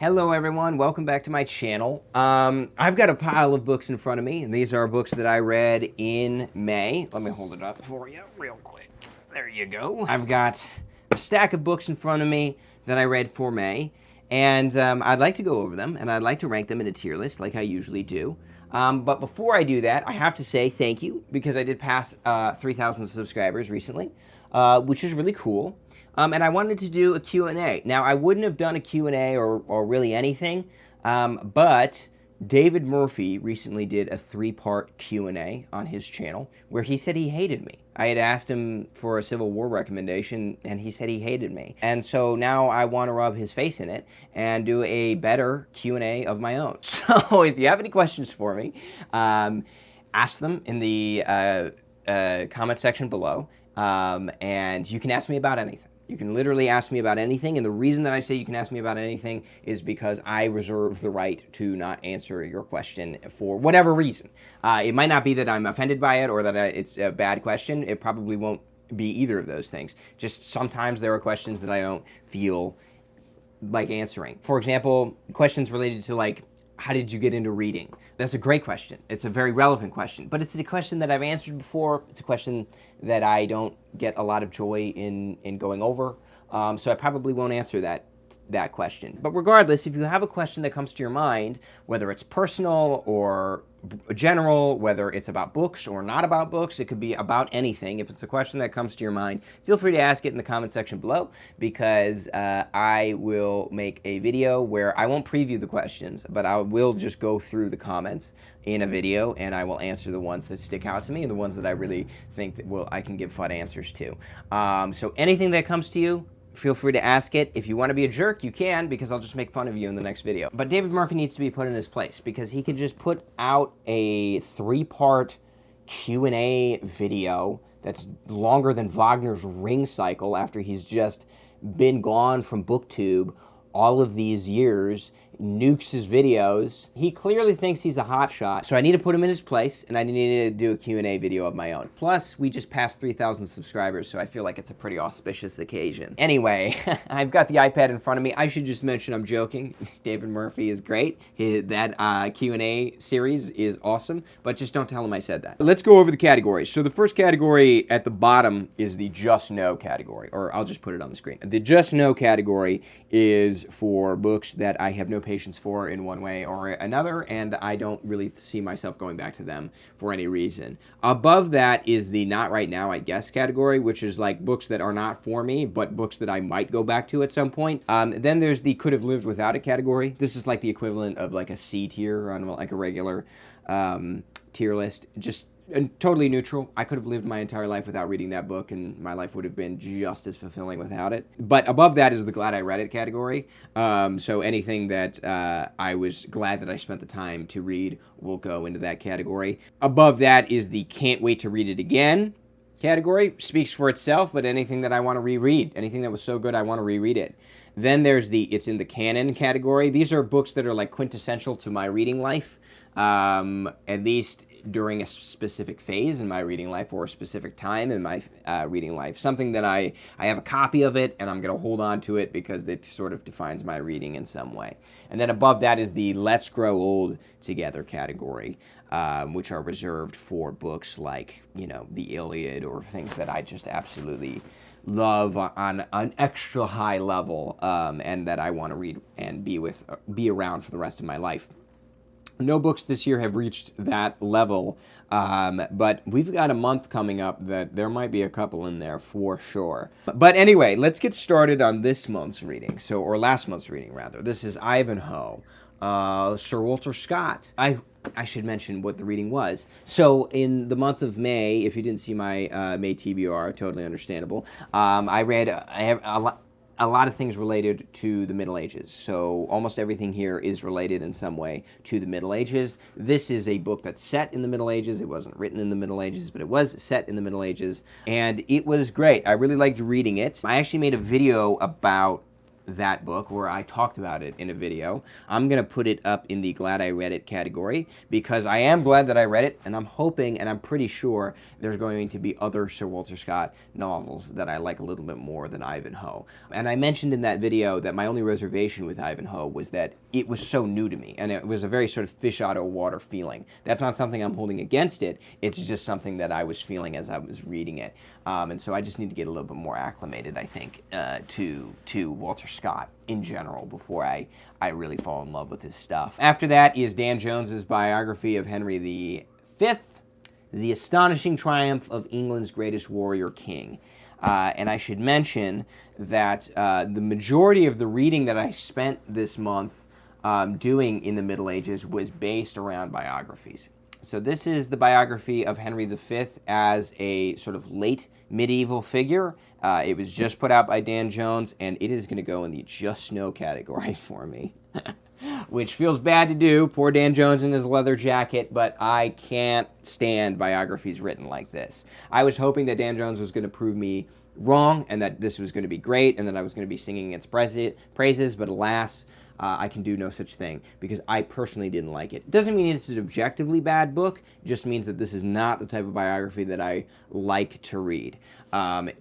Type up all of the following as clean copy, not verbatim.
Hello everyone, welcome back to my channel. I've got a pile of books in front of me, and these are books that I read in May. Let me hold it up for you real quick. There you go. I've got a stack of books in front of me that I read for May, and I'd like to go over them, and I'd like to rank them in a tier list like I usually do. But before I do that, I have to say thank you, because I did pass 3,000 subscribers recently, which is really cool. And I wanted to do a Q&A. Now, I wouldn't have done a Q&A or really anything, but David Murphy recently did a 3-part Q&A on his channel where he said he hated me. I had asked him for a Civil War recommendation, and he said he hated me. And so now I want to rub his face in it and do a better Q&A of my own. So if you have any questions for me, ask them in the comment section below, and you can ask me about anything. You can literally ask me about anything, and the reason that I say you can ask me about anything is because I reserve the right to not answer your question for whatever reason. It might not be that I'm offended by it or that it's a bad question. It probably won't be either of those things. Just sometimes there are questions that I don't feel like answering. For example, questions related to like, how did you get into reading? That's a great question. It's a very relevant question, but it's a question that I've answered before. It's a question that I don't get a lot of joy in going over, so I probably won't answer that question. But regardless, if you have a question that comes to your mind, whether it's personal or general, whether it's about books or not about books, it could be about anything. If it's a question that comes to your mind, feel free to ask it in the comment section below, because I will make a video where I won't preview the questions, but I will just go through the comments in a video, and I will answer the ones that stick out to me and the ones that I really think that I can give fun answers to. So anything that comes to you, feel free to ask it. If you want to be a jerk, you can, because I'll just make fun of you in the next video. But David Murphy needs to be put in his place, because he could just put out a 3-part Q&A video that's longer than Wagner's Ring Cycle after he's just been gone from BookTube all of these years, nukes his videos. He clearly thinks he's a hotshot, so I need to put him in his place, and I need to do a Q&A video of my own. Plus, we just passed 3,000 subscribers, so I feel like it's a pretty auspicious occasion. Anyway, I've got the iPad in front of me. I should just mention I'm joking. David Murphy is great. That Q&A series is awesome, but just don't tell him I said that. Let's go over the categories. So the first category at the bottom is the Just No category, or I'll just put it on the screen. The Just No category is for books that I have no patience for in one way or another, and I don't really see myself going back to them for any reason. Above that is the Not Right Now, I Guess category, which is like books that are not for me, but books that I might go back to at some point. Then there's the Could Have Lived Without It category. This is like the equivalent of like a C tier on like a regular tier list. Just totally neutral. I could have lived my entire life without reading that book, and my life would have been just as fulfilling without it. But above that is the Glad I Read It category. So anything that I was glad that I spent the time to read will go into that category. Above that is the Can't Wait to Read It Again category. Speaks for itself, but anything that I want to reread, anything that was so good I want to reread it. Then there's the It's in the Canon category. These are books that are like quintessential to my reading life, at least during a specific phase in my reading life or a specific time in my reading life. Something that I have a copy of it, and I'm going to hold on to it because it sort of defines my reading in some way. And then above that is the Let's Grow Old Together category, which are reserved for books like, you know, the Iliad or things that I just absolutely love on an extra high level, and that I want to read and be around for the rest of my life. No books this year have reached that level, but we've got a month coming up that there might be a couple in there for sure. But anyway, let's get started on this month's reading, or last month's reading rather. This is Ivanhoe, Sir Walter Scott. I should mention what the reading was. So in the month of May, if you didn't see my May TBR, totally understandable, I have a lot of things related to the Middle Ages. So almost everything here is related in some way to the Middle Ages. This is a book that's set in the Middle Ages. It wasn't written in the Middle Ages, but it was set in the Middle Ages, and it was great. I really liked reading it. I actually made a video about that book, where I talked about it in a video. I'm going to put it up in the Glad I Read It category, because I am glad that I read it, and I'm hoping, and I'm pretty sure, there's going to be other Sir Walter Scott novels that I like a little bit more than Ivanhoe. And I mentioned in that video that my only reservation with Ivanhoe was that it was so new to me, and it was a very sort of fish out of water feeling. That's not something I'm holding against it, it's just something that I was feeling as I was reading it. And so I just need to get a little bit more acclimated, I think, to Walter Scott in general before I really fall in love with his stuff. After that is Dan Jones's biography of Henry V, The Astonishing Triumph of England's Greatest Warrior King. And I should mention that the majority of the reading that I spent this month doing in the Middle Ages was based around biographies. So this is the biography of Henry V as a sort of late medieval figure. It was just put out by Dan Jones, and it is going to go in the just no category for me. Which feels bad to do, poor Dan Jones in his leather jacket, but I can't stand biographies written like this. I was hoping that Dan Jones was going to prove me wrong, and that this was going to be great, and that I was going to be singing its praises, but alas, I can do no such thing, because I personally didn't like it. It doesn't mean it's an objectively bad book, it just means that this is not the type of biography that I like to read,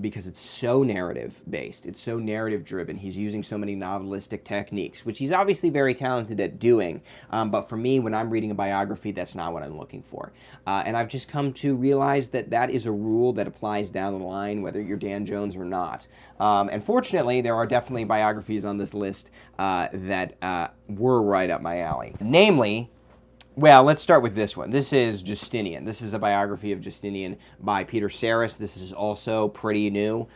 because it's so narrative-based, it's so narrative-driven. He's using so many novelistic techniques, which he's obviously very talented at doing, but for me, when I'm reading a biography, that's not what I'm looking for. And I've just come to realize that that is a rule that applies down the line, whether you're Dan Jones or not. And fortunately, there are definitely biographies on this list that were right up my alley. Namely, well, let's start with this one. This is Justinian. This is a biography of Justinian by Peter Sarris. This is also pretty new.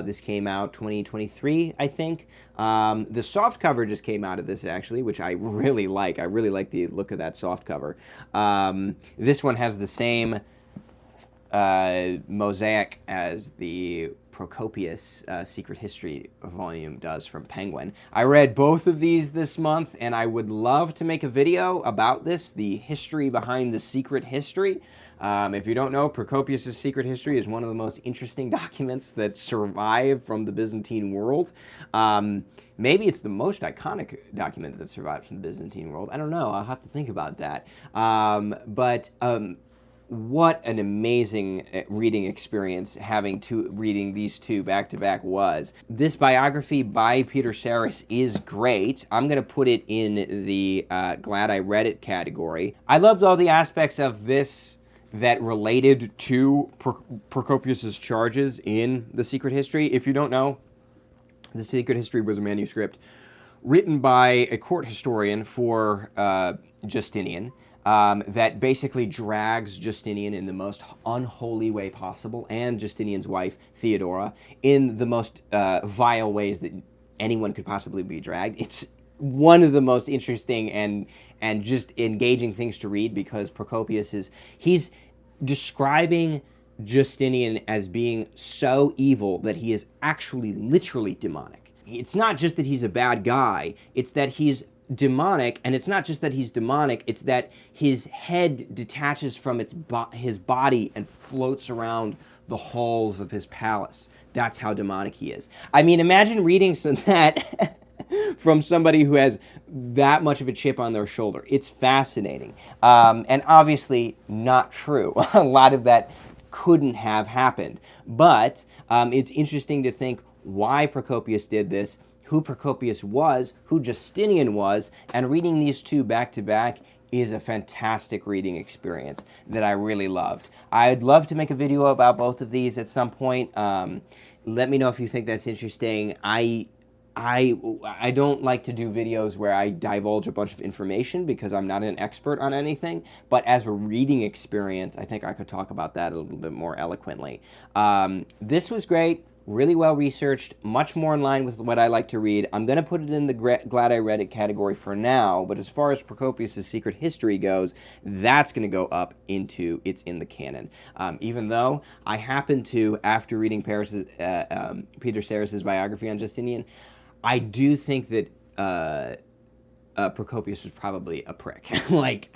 This came out 2023, I think. The soft cover just came out of this, actually, which I really like. I really like the look of that soft cover. This one has the same mosaic as the Procopius Secret History volume does from Penguin. I read both of these this month, and I would love to make a video about this, the history behind the Secret History. If you don't know, Procopius' Secret History is one of the most interesting documents that survive from the Byzantine world. Maybe it's the most iconic document that survives from the Byzantine world. I don't know. I'll have to think about that. What an amazing reading experience reading these two back-to-back was. This biography by Peter Sarris is great. I'm going to put it in the Glad I Read It category. I loved all the aspects of this that related to Procopius's charges in The Secret History. If you don't know, The Secret History was a manuscript written by a court historian for Justinian, that basically drags Justinian in the most unholy way possible, and Justinian's wife, Theodora, in the most vile ways that anyone could possibly be dragged. It's one of the most interesting and just engaging things to read, because Procopius he's describing Justinian as being so evil that he is actually literally demonic. It's not just that he's a bad guy, it's that he's demonic, and it's not just that he's demonic, it's that his head detaches from his body and floats around the halls of his palace. That's how demonic he is. I mean, imagine reading that from somebody who has that much of a chip on their shoulder. It's fascinating. And obviously not true. A lot of that couldn't have happened. But it's interesting to think why Procopius did this, who Procopius was, who Justinian was, and reading these two back-to-back is a fantastic reading experience that I really loved. I'd love to make a video about both of these at some point. Let me know if you think that's interesting. I don't like to do videos where I divulge a bunch of information because I'm not an expert on anything, but as a reading experience, I think I could talk about that a little bit more eloquently. This was great. Really well researched, much more in line with what I like to read. I'm going to put it in the Glad I Read It category for now, but as far as Procopius' Secret History goes, that's going to go up into it's in the canon. Even though I happen to, after reading Peter Sarris' biography on Justinian, I do think that Procopius was probably a prick. Like,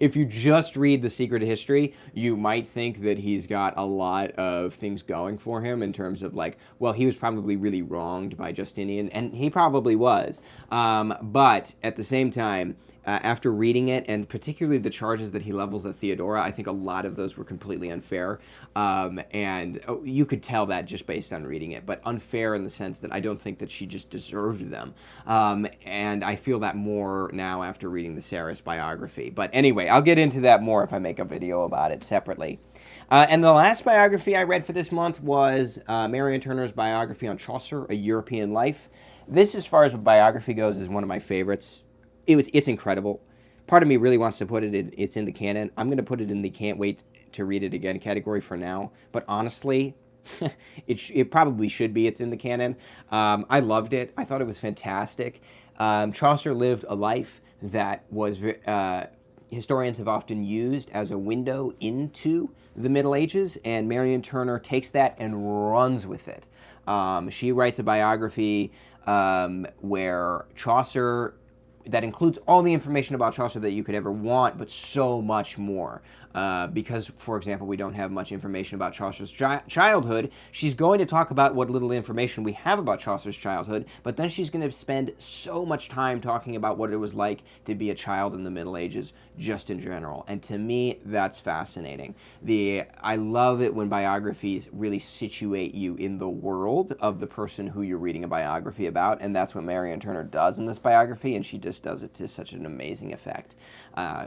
If you just read The Secret History, you might think that he's got a lot of things going for him in terms of like, well, he was probably really wronged by Justinian, and he probably was. But at the same time, after reading it, and particularly the charges that he levels at Theodora, I think a lot of those were completely unfair. And you could tell that just based on reading it, but unfair in the sense that I don't think that she just deserved them. And I feel that more now after reading the Sarris biography. But anyway, I'll get into that more if I make a video about it separately. And the last biography I read for this month was Marion Turner's biography on Chaucer, A European Life. This, as far as a biography goes, is one of my favorites. It's incredible. Part of me really wants to put it in, it's in the canon. I'm going to put it in the can't wait to read it again category for now. But honestly, it probably should be. It's in the canon. I loved it. I thought it was fantastic. Chaucer lived a life that was historians have often used as a window into the Middle Ages, and Marion Turner takes that and runs with it. She writes a biography where Chaucer, that includes all the information about Chaucer that you could ever want, but so much more. Because, for example, we don't have much information about Chaucer's childhood, she's going to talk about what little information we have about Chaucer's childhood, but then she's going to spend so much time talking about what it was like to be a child in the Middle Ages, just in general. And to me, that's fascinating. I love it when biographies really situate you in the world of the person who you're reading a biography about, and that's what Marion Turner does in this biography, and she just does it to such an amazing effect.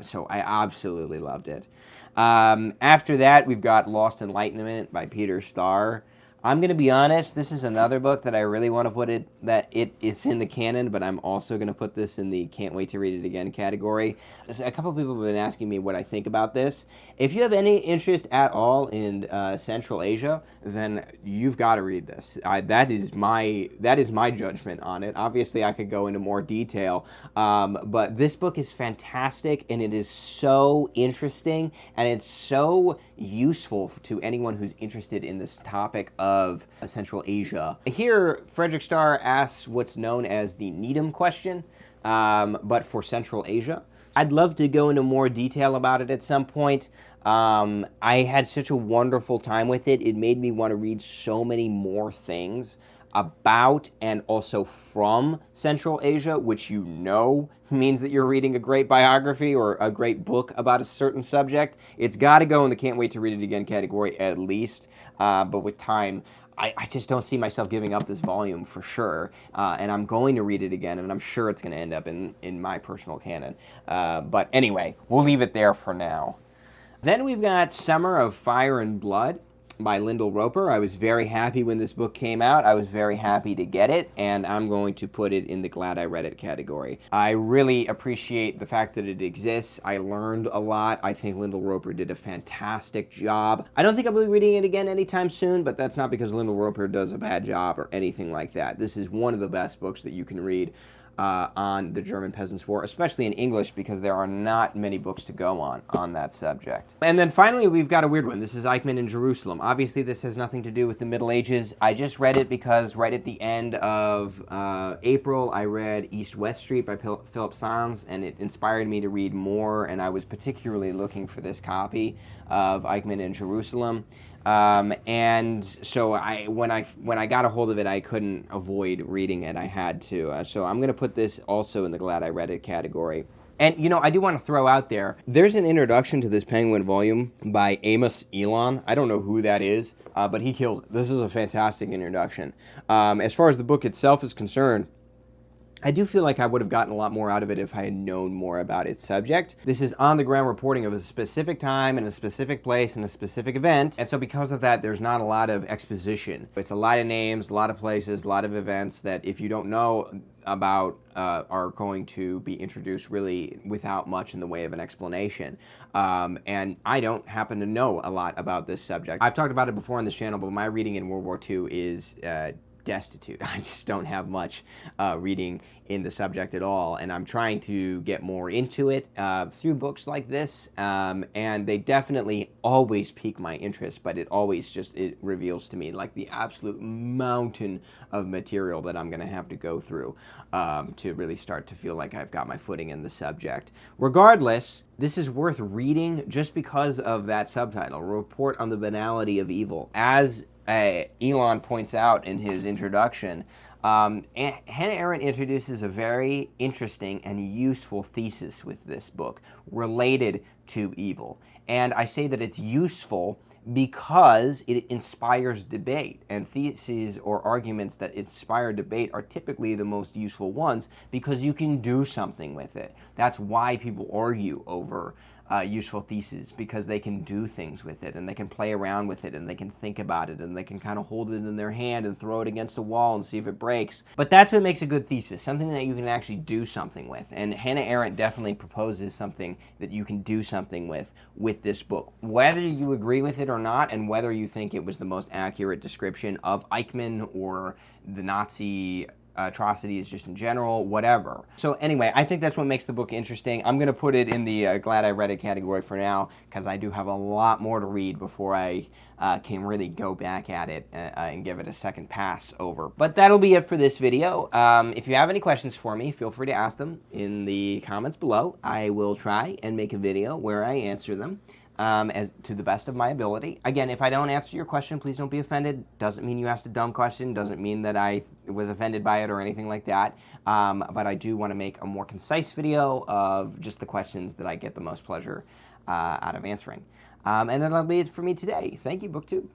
So I absolutely loved it. After that, we've got Lost Enlightenment by Peter Starr. I'm going to be honest, this is another book that I really want to put it's in the canon, but I'm also going to put this in the can't wait to read it again category. A couple of people have been asking me what I think about this. If you have any interest at all in Central Asia, then you've got to read this. That is my judgment on it. Obviously, I could go into more detail, but this book is fantastic, and it is so interesting, and it's so useful to anyone who's interested in this topic of Central Asia. Here, Frederick Starr asks what's known as the Needham question, but for Central Asia. I'd love to go into more detail about it at some point. I had such a wonderful time with it. It made me want to read so many more things about and also from Central Asia, which you know means that you're reading a great biography or a great book about a certain subject. It's got to go in the can't wait to read it again category at least, but with time, I just don't see myself giving up this volume for sure, and I'm going to read it again, and I'm sure it's going to end up in my personal canon. But anyway, we'll leave it there for now. Then we've got Summer of Fire and Blood by Lyndall Roper. I was very happy when this book came out. I was very happy to get it, and I'm going to put it in the glad I read it category. I really appreciate the fact that it exists. I learned a lot. I think Lyndall Roper did a fantastic job. I don't think I'll be reading it again anytime soon, but that's not because Lyndall Roper does a bad job or anything like that. This is one of the best books that you can read on the German Peasants' War, especially in English, because there are not many books to go on that subject. And then finally, we've got a weird one. This is Eichmann in Jerusalem. Obviously, this has nothing to do with the Middle Ages. I just read it because right at the end of April, I read East-West Street by Philip Sands, and it inspired me to read more, and I was particularly looking for this copy of Eichmann in Jerusalem. And so when I got a hold of it, I couldn't avoid reading it. I had to. So I'm going to put this also in the glad I read it category. And, you know, I do want to throw out there's an introduction to this Penguin volume by Amos Elon. I don't know who that is, but he kills it. This is a fantastic introduction. As far as the book itself is concerned, I do feel like I would have gotten a lot more out of it if I had known more about its subject. This is on-the-ground reporting of a specific time and a specific place and a specific event, and so because of that, there's not a lot of exposition. It's a lot of names, a lot of places, a lot of events that if you don't know about are going to be introduced really without much in the way of an explanation. And I don't happen to know a lot about this subject. I've talked about it before on this channel, but my reading in World War II is destitute. I just don't have much reading in the subject at all, and I'm trying to get more into it through books like this, and they definitely always pique my interest, but it reveals to me like the absolute mountain of material that I'm going to have to go through to really start to feel like I've got my footing in the subject. Regardless, this is worth reading just because of that subtitle, Report on the Banality of Evil. As Elon points out in his introduction, Hannah Arendt introduces a very interesting and useful thesis with this book related to evil. And I say that it's useful because it inspires debate, and theses or arguments that inspire debate are typically the most useful ones because you can do something with it. That's why people argue over useful theses, because they can do things with it, and they can play around with it, and they can think about it, and they can kind of hold it in their hand and throw it against a wall and see if it breaks. But that's what makes a good thesis, something that you can actually do something with. And Hannah Arendt definitely proposes something that you can do something with this book. Whether you agree with it or not, and whether you think it was the most accurate description of Eichmann or the Nazi atrocities just in general, whatever. So anyway, I think that's what makes the book interesting. I'm going to put it in the glad I read it category for now, because I do have a lot more to read before I can really go back at it and give it a second pass over. But that'll be it for this video. If you have any questions for me, feel free to ask them in the comments below. I will try and make a video where I answer them. As to the best of my ability. Again, if I don't answer your question, please don't be offended. Doesn't mean you asked a dumb question. Doesn't mean that I was offended by it or anything like that. But I do want to make a more concise video of just the questions that I get the most pleasure out of answering. And that'll be it for me today. Thank you, BookTube.